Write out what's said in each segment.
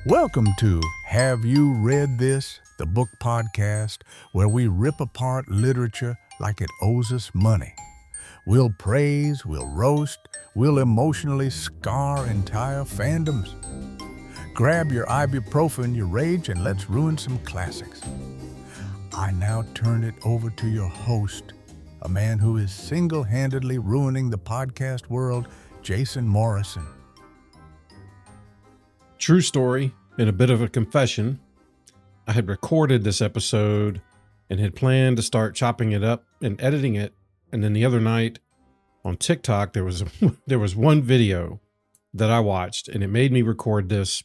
Welcome to Have You Read This? The book podcast where we rip apart literature like it owes us money. We'll praise, we'll roast, we'll emotionally scar entire fandoms. Grab your ibuprofen, your rage, and let's ruin some classics. I now turn it over to your host, a man who is single-handedly ruining the podcast world, Jason Morrison. True story and a bit of a confession. I had recorded this episode and had planned to start chopping it up and editing it. And then the other night on TikTok, there was one video that I watched and it made me record this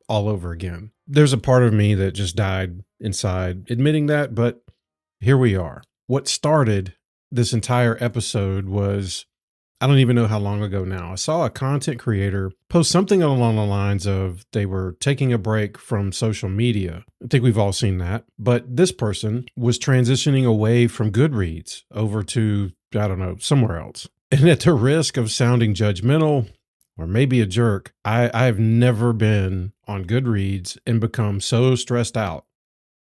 all over again. There's a part of me that just died inside admitting that, but here we are. What started this entire episode was, I don't even know how long ago now. I saw a content creator post something along the lines of they were taking a break from social media. I think we've all seen that. But this person was transitioning away from Goodreads over to, I don't know, somewhere else. And at the risk of sounding judgmental or maybe a jerk, I've never been on Goodreads and become so stressed out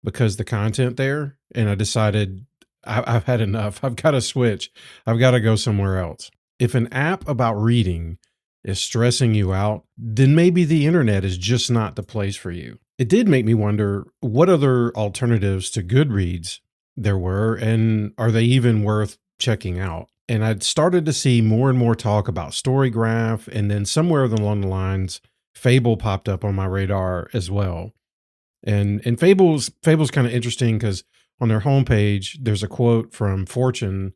because the content there. And I decided I've had enough. I've got to switch. I've got to go somewhere else. If an app about reading is stressing you out, then maybe the internet is just not the place for you. It did make me wonder what other alternatives to Goodreads there were, and are they even worth checking out? And I'd started to see more and more talk about Storygraph, and then somewhere along the lines, Fable popped up on my radar as well. And Fable's kind of interesting because on their homepage, there's a quote from Fortune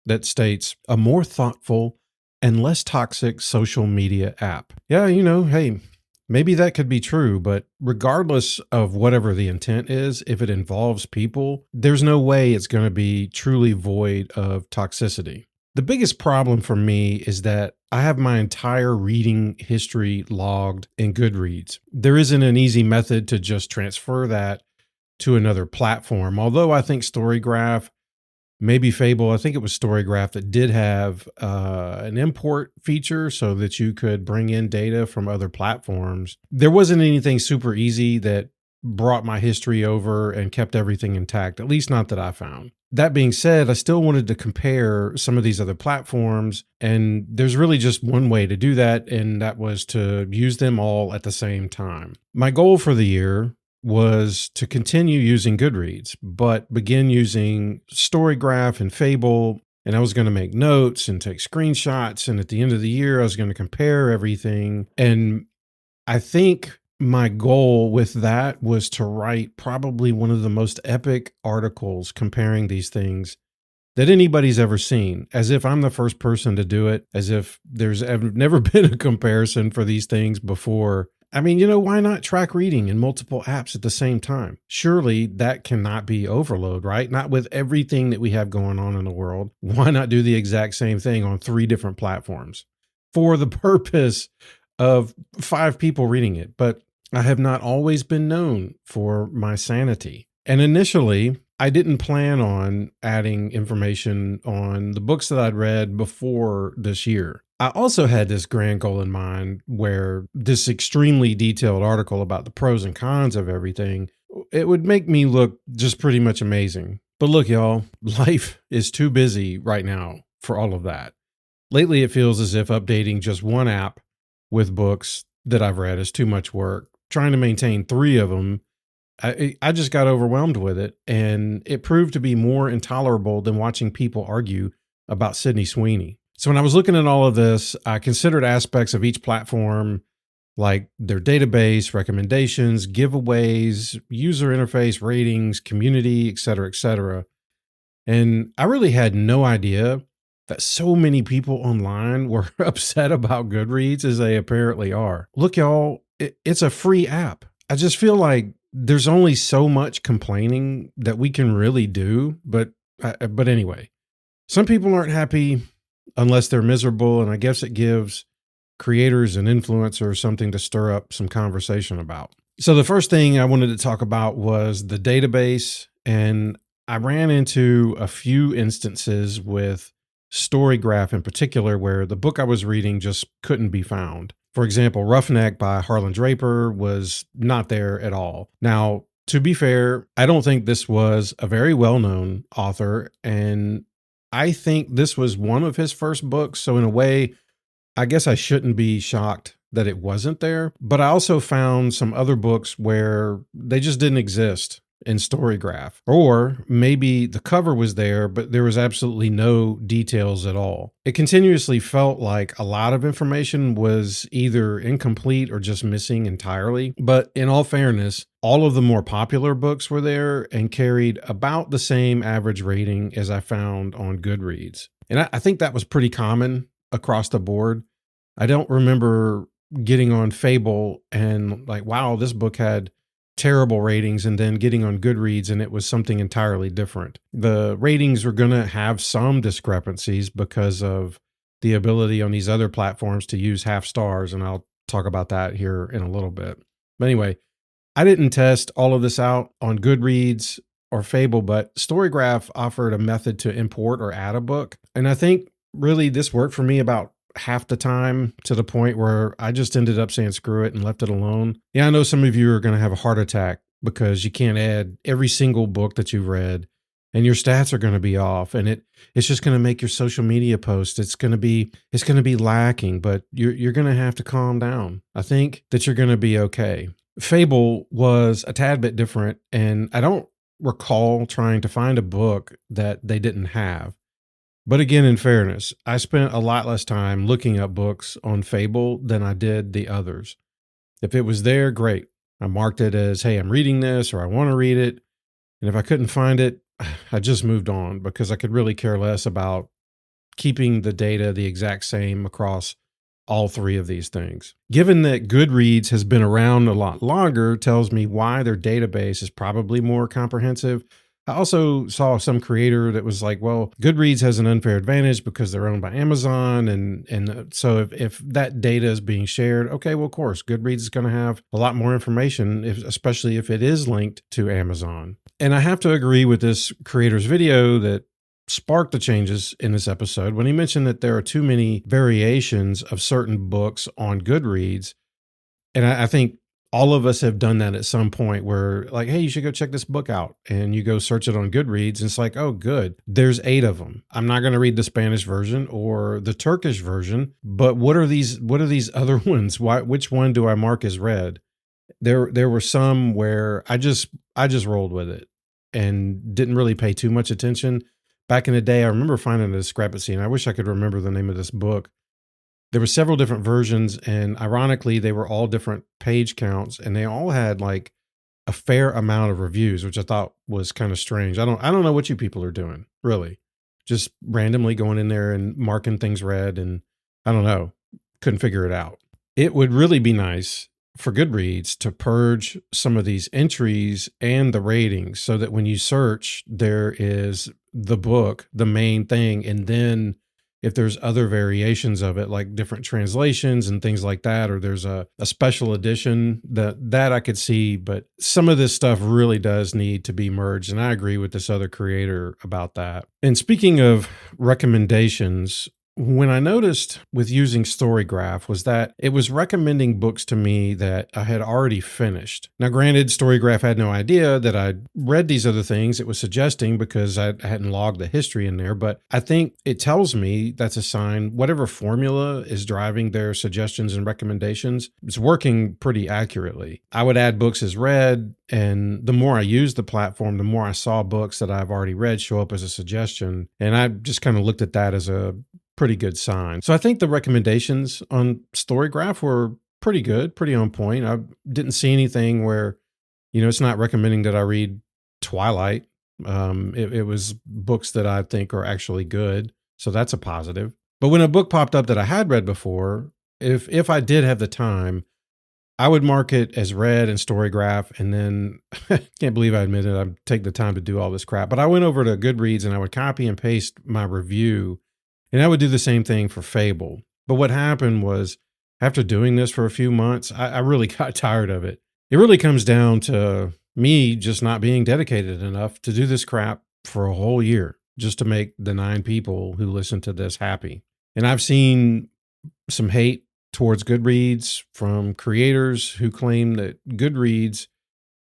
that states, "A more thoughtful and less toxic social media app." Yeah, hey, maybe that could be true, but regardless of whatever the intent is, if it involves people, there's no way it's going to be truly void of toxicity. The biggest problem for me is that I have my entire reading history logged in Goodreads. There isn't an easy method to just transfer that to another platform, although I think Storygraph, maybe Fable, I think it was Storygraph that did have an import feature so that you could bring in data from other platforms. There wasn't anything super easy that brought my history over and kept everything intact, at least not that I found. That being said, I still wanted to compare some of these other platforms, and there's really just one way to do that, and that was to use them all at the same time. My goal for the year was to continue using Goodreads, but begin using Storygraph and Fable. And I was going to make notes and take screenshots. And at the end of the year, I was going to compare everything. And I think my goal with that was to write probably one of the most epic articles comparing these things that anybody's ever seen, as if I'm the first person to do it, as if there's never been a comparison for these things before. I mean, why not track reading in multiple apps at the same time? Surely that cannot be overload, right? Not with everything that we have going on in the world. Why not do the exact same thing on 3 different platforms for the purpose of 5 people reading it? But I have not always been known for my sanity. And initially, I didn't plan on adding information on the books that I'd read before this year. I also had this grand goal in mind where this extremely detailed article about the pros and cons of everything, it would make me look just pretty much amazing. But look, y'all, life is too busy right now for all of that. Lately, it feels as if updating just one app with books that I've read is too much work. Trying to maintain 3 of them, I just got overwhelmed with it, and it proved to be more intolerable than watching people argue about Sydney Sweeney. So when I was looking at all of this, I considered aspects of each platform, like their database, recommendations, giveaways, user interface, ratings, community, et cetera, et cetera. And I really had no idea that so many people online were upset about Goodreads as they apparently are. Look, y'all, it's a free app. I just feel like there's only so much complaining that we can really do. But anyway, some people aren't happy unless they're miserable. And I guess it gives creators and influencers something to stir up some conversation about. So the first thing I wanted to talk about was the database. And I ran into a few instances with Storygraph in particular, where the book I was reading just couldn't be found. For example, Roughneck by Harlan Draper was not there at all. Now, to be fair, I don't think this was a very well-known author, and I think this was one of his first books. So in a way, I guess I shouldn't be shocked that it wasn't there. But I also found some other books where they just didn't exist in Storygraph. Or maybe the cover was there, but there was absolutely no details at all. It continuously felt like a lot of information was either incomplete or just missing entirely. But in all fairness, all of the more popular books were there and carried about the same average rating as I found on Goodreads. And I think that was pretty common across the board. I don't remember getting on Fable and like, wow, this book had terrible ratings, and then getting on Goodreads and it was something entirely different. The ratings were going to have some discrepancies because of the ability on these other platforms to use half stars, and I'll talk about that here in a little bit. But anyway, I didn't test all of this out on Goodreads or Fable, but Storygraph offered a method to import or add a book, and I think really this worked for me about half the time, to the point where I just ended up saying screw it and left it alone. Yeah, I know some of you are going to have a heart attack because you can't add every single book that you've read, and your stats are going to be off, and it's just going to make your social media post, it's going to be lacking, but you're going to have to calm down. I think that you're going to be okay. Fable was a tad bit different, and I don't recall trying to find a book that they didn't have. But again, in fairness, I spent a lot less time looking up books on Fable than I did the others. If it was there, great. I marked it as, hey, I'm reading this, or I want to read it. And if I couldn't find it, I just moved on because I could really care less about keeping the data the exact same across all three of these things. Given that Goodreads has been around a lot longer, tells me why their database is probably more comprehensive. I also saw some creator that was like, well, Goodreads has an unfair advantage because they're owned by Amazon. And so if that data is being shared, okay, well, of course, Goodreads is going to have a lot more information, especially if it is linked to Amazon. And I have to agree with this creator's video that sparked the changes in this episode when he mentioned that there are too many variations of certain books on Goodreads. And I think all of us have done that at some point where like, hey, you should go check this book out. And you go search it on Goodreads. And it's like, oh, good. There's 8 of them. I'm not going to read the Spanish version or the Turkish version, but what are these other ones? Which one do I mark as read? There were some where I just rolled with it and didn't really pay too much attention. Back in the day, I remember finding a discrepancy, and I wish I could remember the name of this book. There were several different versions, and ironically, they were all different page counts, and they all had like a fair amount of reviews, which I thought was kind of strange. I don't know what you people are doing, really. Just randomly going in there and marking things red, and I don't know, couldn't figure it out. It would really be nice for Goodreads to purge some of these entries and the ratings so that when you search, there is the book, the main thing, and then if there's other variations of it, like different translations and things like that, or there's a special edition, that I could see. But some of this stuff really does need to be merged. And I agree with this other creator about that. And speaking of recommendations, when I noticed with using Storygraph was that it was recommending books to me that I had already finished. Now, granted, Storygraph had no idea that I'd read these other things it was suggesting because I hadn't logged the history in there, but I think it tells me that's a sign whatever formula is driving their suggestions and recommendations is working pretty accurately. I would add books as read, and the more I used the platform, the more I saw books that I've already read show up as a suggestion, and I just kind of looked at that as a pretty good sign. So I think the recommendations on Storygraph were pretty good, pretty on point. I didn't see anything where, it's not recommending that I read Twilight. It was books that I think are actually good. So that's a positive. But when a book popped up that I had read before, if I did have the time, I would mark it as read in Storygraph. And then can't believe I admitted I'd take the time to do all this crap. But I went over to Goodreads and I would copy and paste my review. And I would do the same thing for Fable. But what happened was, after doing this for a few months, I really got tired of it. It really comes down to me just not being dedicated enough to do this crap for a whole year, just to make the 9 people who listen to this happy. And I've seen some hate towards Goodreads from creators who claim that Goodreads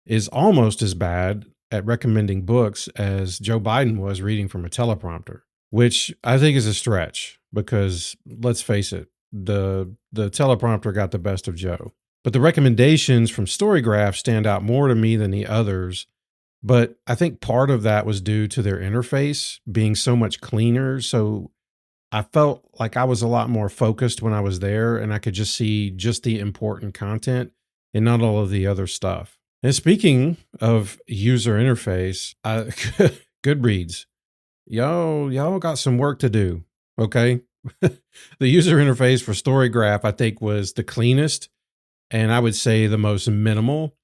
is almost as bad at recommending books as Joe Biden was reading from a teleprompter, which I think is a stretch because let's face it, the teleprompter got the best of Joe. But the recommendations from Storygraph stand out more to me than the others. But I think part of that was due to their interface being so much cleaner. So I felt like I was a lot more focused when I was there and I could just see just the important content and not all of the other stuff. And speaking of user interface, Goodreads, y'all got some work to do. Okay. The user interface for Storygraph, I think, was the cleanest and I would say the most minimal.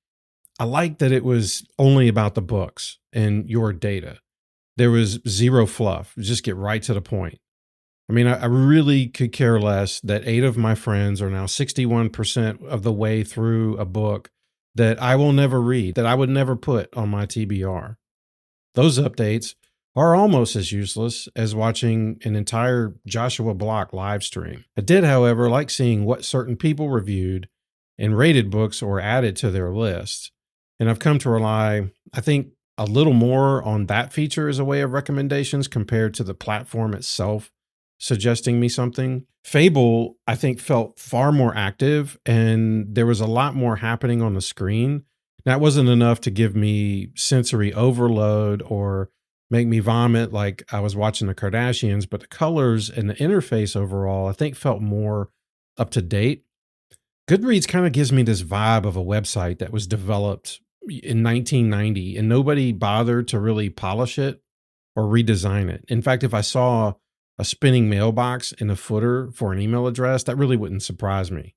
I like that it was only about the books and your data. There was zero fluff. Just get right to the point. I mean, I really could care less that 8 of my friends are now 61% of the way through a book that I will never read, that I would never put on my TBR. Those updates are almost as useless as watching an entire Joshua Block live stream. I did, however, like seeing what certain people reviewed and rated books or added to their lists. And I've come to rely, I think, a little more on that feature as a way of recommendations compared to the platform itself suggesting me something. Fable, I think, felt far more active and there was a lot more happening on the screen. That wasn't enough to give me sensory overload or make me vomit like I was watching the Kardashians, but the colors and the interface overall, I think, felt more up to date. Goodreads kind of gives me this vibe of a website that was developed in 1990 and nobody bothered to really polish it or redesign it. In fact, if I saw a spinning mailbox in a footer for an email address, that really wouldn't surprise me.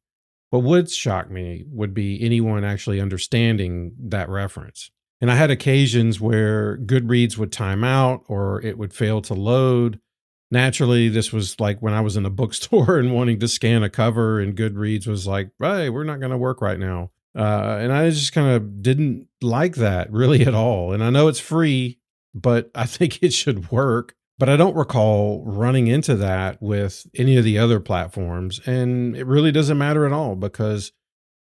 What would shock me would be anyone actually understanding that reference. And I had occasions where Goodreads would time out or it would fail to load. Naturally, this was like when I was in a bookstore and wanting to scan a cover and Goodreads was like, hey, we're not going to work right now. And I just kind of didn't like that really at all. And I know it's free, but I think it should work. But I don't recall running into that with any of the other platforms. And it really doesn't matter at all because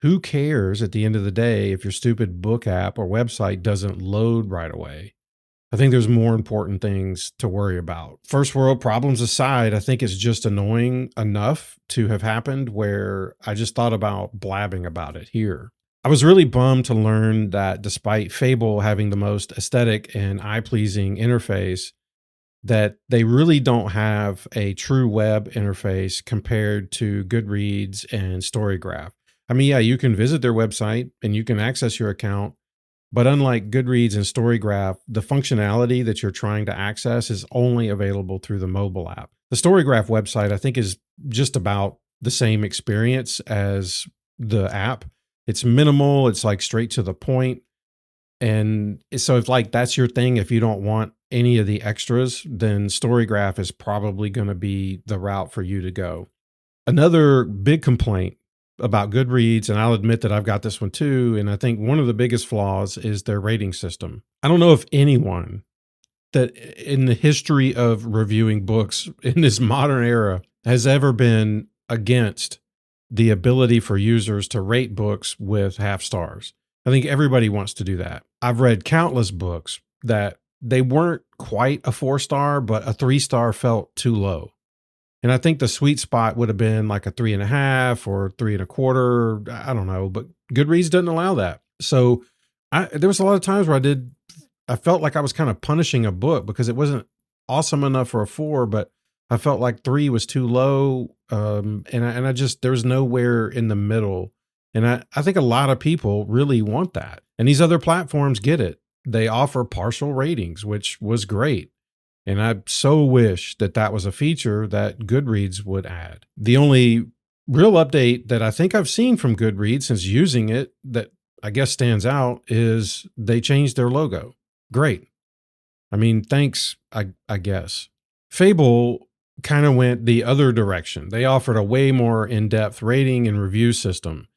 who cares at the end of the day if your stupid book app or website doesn't load right away? I think there's more important things to worry about. First world problems aside, I think it's just annoying enough to have happened where I just thought about blabbing about it here. I was really bummed to learn that despite Fable having the most aesthetic and eye-pleasing interface, that they really don't have a true web interface compared to Goodreads and Storygraph. I mean, yeah, you can visit their website and you can access your account, but unlike Goodreads and Storygraph, the functionality that you're trying to access is only available through the mobile app. The Storygraph website, I think, is just about the same experience as the app. It's minimal, it's like straight to the point. And so if like that's your thing, if you don't want any of the extras, then Storygraph is probably going to be the route for you to go. Another big complaint about Goodreads, and I'll admit that I've got this one too, and I think one of the biggest flaws is their rating system. I don't know if anyone that in the history of reviewing books in this modern era has ever been against the ability for users to rate books with half stars. I think everybody wants to do that. I've read countless books that they weren't quite a 4-star, but a 3-star felt too low. And I think the sweet spot would have been like a 3.5 or 3.25. I don't know, but Goodreads doesn't allow that. So there was a lot of times where I felt like I was kind of punishing a book because it wasn't awesome enough for a 4, but I felt like 3 was too low. There was nowhere in the middle. And I think a lot of people really want that. And these other platforms get it. They offer partial ratings, which was great. And I so wish that that was a feature that Goodreads would add. The only real update that I think I've seen from Goodreads since using it that I guess stands out is they changed their logo. Great. I mean, thanks, I guess. Fable kind of went the other direction. They offered a way more in-depth rating and review system.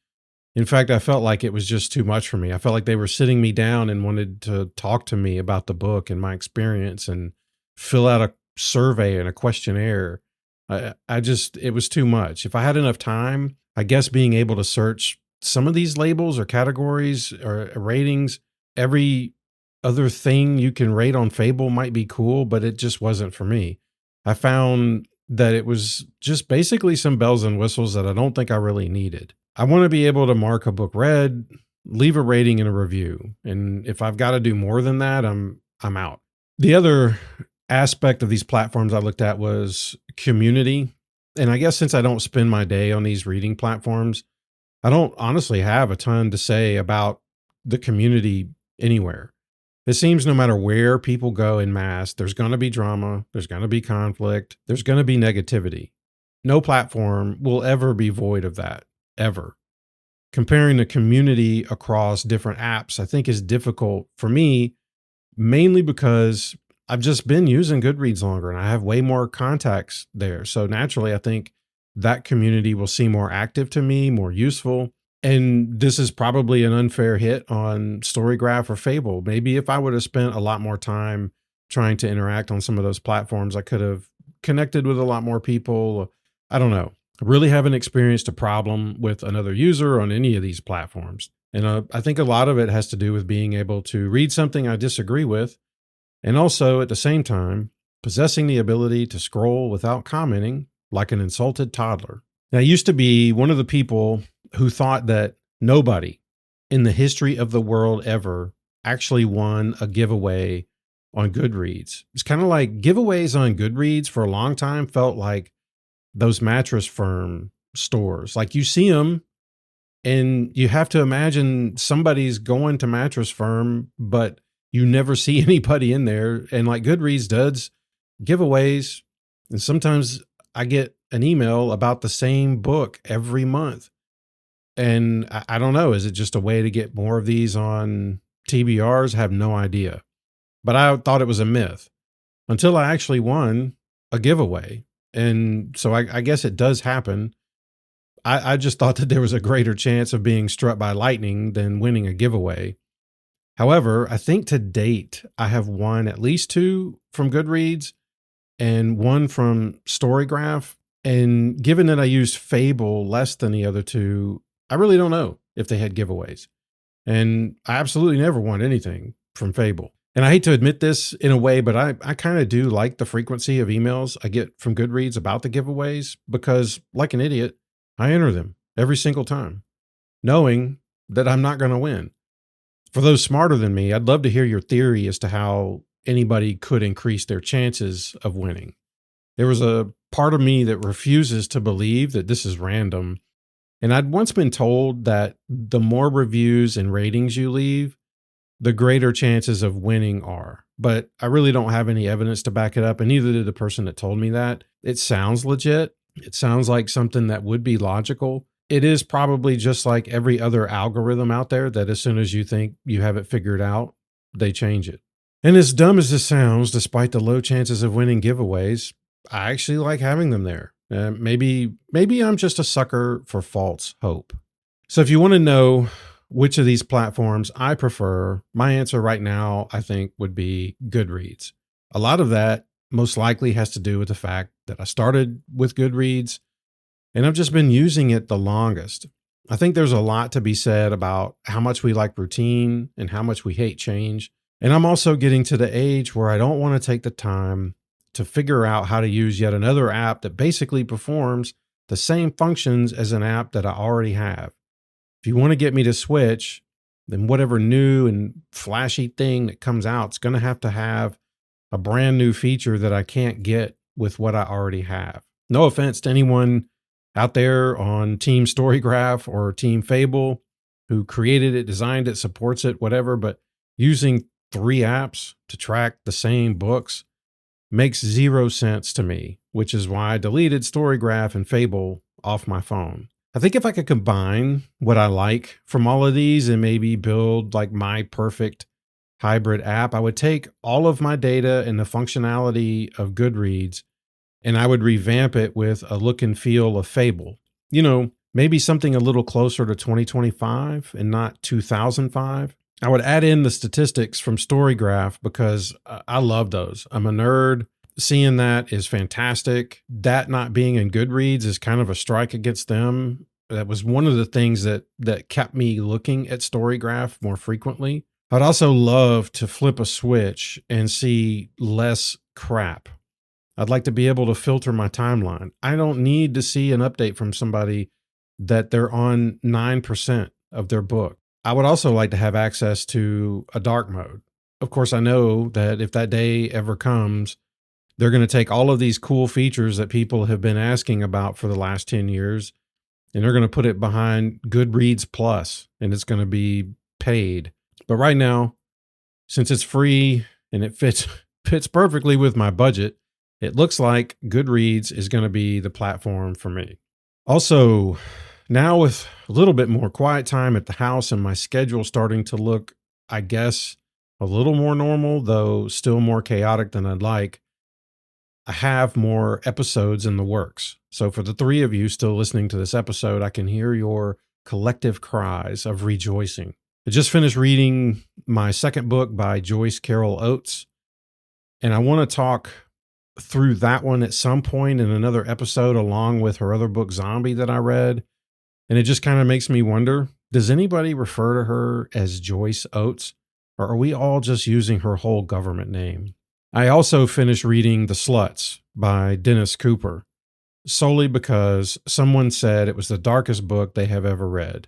In fact, I felt like it was just too much for me. I felt like they were sitting me down and wanted to talk to me about the book and my experience and fill out a survey and a questionnaire. It was too much. If I had enough time, I guess being able to search some of these labels or categories or ratings, every other thing you can rate on Fable might be cool, but it just wasn't for me. I found that it was just basically some bells and whistles that I don't think I really needed. I want to be able to mark a book read, leave a rating and a review. And if I've got to do more than that, I'm out. The other aspect of these platforms I looked at was community. And I guess since I don't spend my day on these reading platforms, I don't honestly have a ton to say about the community anywhere. It seems no matter where people go in mass, there's going to be drama, there's going to be conflict, there's going to be negativity. No platform will ever be void of that, ever. Comparing the community across different apps, I think, is difficult for me, mainly because I've just been using Goodreads longer and I have way more contacts there. So naturally, I think that community will seem more active to me, more useful. And this is probably an unfair hit on Storygraph or Fable. Maybe if I would have spent a lot more time trying to interact on some of those platforms, I could have connected with a lot more people. I don't know. I really haven't experienced a problem with another user on any of these platforms. And I think a lot of it has to do with being able to read something I disagree with, and also at the same time, possessing the ability to scroll without commenting like an insulted toddler. Now, I used to be one of the people who thought that nobody in the history of the world ever actually won a giveaway on Goodreads. It's kind of like giveaways on Goodreads for a long time felt like those Mattress Firm stores. Like you see them and you have to imagine somebody's going to Mattress Firm, but you never see anybody in there. And like Goodreads does giveaways. And sometimes I get an email about the same book every month. And I don't know, is it just a way to get more of these on TBRs? I have no idea. But I thought it was a myth until I actually won a giveaway. And so I guess it does happen. I just thought that there was a greater chance of being struck by lightning than winning a giveaway. However, I think to date, I have won at least 2 from Goodreads and 1 from Storygraph. And given that I used Fable less than the other 2, I really don't know if they had giveaways. And I absolutely never won anything from Fable. And I hate to admit this in a way, but I kind of do like the frequency of emails I get from Goodreads about the giveaways because, like an idiot, I enter them every single time, knowing that I'm not going to win. For those smarter than me, I'd love to hear your theory as to how anybody could increase their chances of winning. There was a part of me that refuses to believe that this is random. And I'd once been told that the more reviews and ratings you leave, the greater chances of winning are. But I really don't have any evidence to back it up, and neither did the person that told me that. It sounds legit. It sounds like something that would be logical. It is probably just like every other algorithm out there that as soon as you think you have it figured out, they change it. And as dumb as this sounds, despite the low chances of winning giveaways, I actually like having them there. Maybe I'm just a sucker for false hope. So if you want to know which of these platforms I prefer, my answer right now, I think, would be Goodreads. A lot of that most likely has to do with the fact that I started with Goodreads and I've just been using it the longest. I think there's a lot to be said about how much we like routine and how much we hate change. And I'm also getting to the age where I don't want to take the time to figure out how to use yet another app that basically performs the same functions as an app that I already have. If you want to get me to switch, then whatever new and flashy thing that comes out is going to have a brand new feature that I can't get with what I already have. No offense to anyone out there on Team Storygraph or Team Fable who created it, designed it, supports it, whatever, but using 3 apps to track the same books makes 0 sense to me, which is why I deleted Storygraph and Fable off my phone. I think if I could combine what I like from all of these and maybe build like my perfect hybrid app, I would take all of my data and the functionality of Goodreads and I would revamp it with a look and feel of Fable. You know, maybe something a little closer to 2025 and not 2005. I would add in the statistics from Storygraph because I love those. I'm a nerd. Seeing that is fantastic. That not being in Goodreads is kind of a strike against them. That was one of the things that kept me looking at Storygraph more frequently. I'd also love to flip a switch and see less crap. I'd like to be able to filter my timeline. I don't need to see an update from somebody that they're on 9% of their book. I would also like to have access to a dark mode. Of course, I know that if that day ever comes, they're going to take all of these cool features that people have been asking about for the last 10 years, and they're going to put it behind Goodreads Plus, and it's going to be paid. But right now, since it's free and it fits perfectly with my budget, it looks like Goodreads is going to be the platform for me. Also, now with a little bit more quiet time at the house and my schedule starting to look, I guess, a little more normal, though still more chaotic than I'd like, I have more episodes in the works. So for the three of you still listening to this episode, I can hear your collective cries of rejoicing. I just finished reading my second book by Joyce Carol Oates, and I want to talk through that one at some point in another episode, along with her other book, Zombie, that I read. And it just kind of makes me wonder, does anybody refer to her as Joyce Oates, or are we all just using her whole government name? I also finished reading The Sluts by Dennis Cooper, solely because someone said it was the darkest book they have ever read.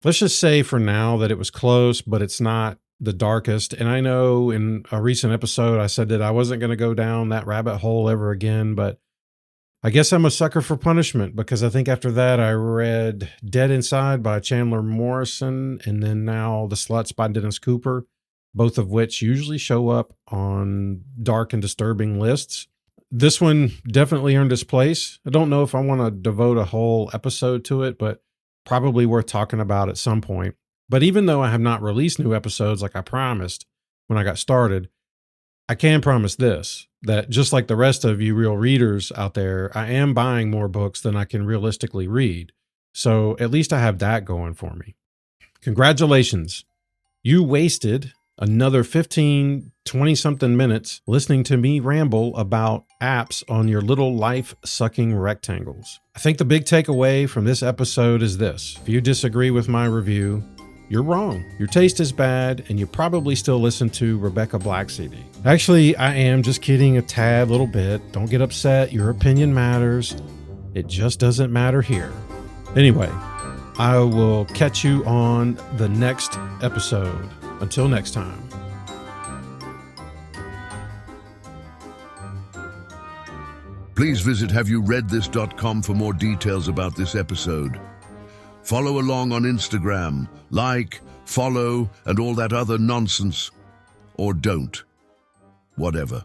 Let's just say for now that it was close, but it's not the darkest. And I know in a recent episode, I said that I wasn't going to go down that rabbit hole ever again, but I guess I'm a sucker for punishment, because I think after that I read Dead Inside by Chandler Morrison, and then now The Sluts by Dennis Cooper, both of which usually show up on dark and disturbing lists. This one definitely earned its place. I don't know if I want to devote a whole episode to it, but probably worth talking about at some point. But even though I have not released new episodes like I promised when I got started, I can promise this, that just like the rest of you real readers out there, I am buying more books than I can realistically read. So at least I have that going for me. Congratulations. You wasted another 20-something minutes listening to me ramble about apps on your little life-sucking rectangles. I think the big takeaway from this episode is this. If you disagree with my review, you're wrong. Your taste is bad, and you probably still listen to Rebecca Black CD. Actually, I am just kidding a tad little bit. Don't get upset. Your opinion matters. It just doesn't matter here. Anyway, I will catch you on the next episode. Until next time. Please visit HaveYouReadThis.com for more details about this episode. Follow along on Instagram, like, follow, and all that other nonsense. Or don't. Whatever.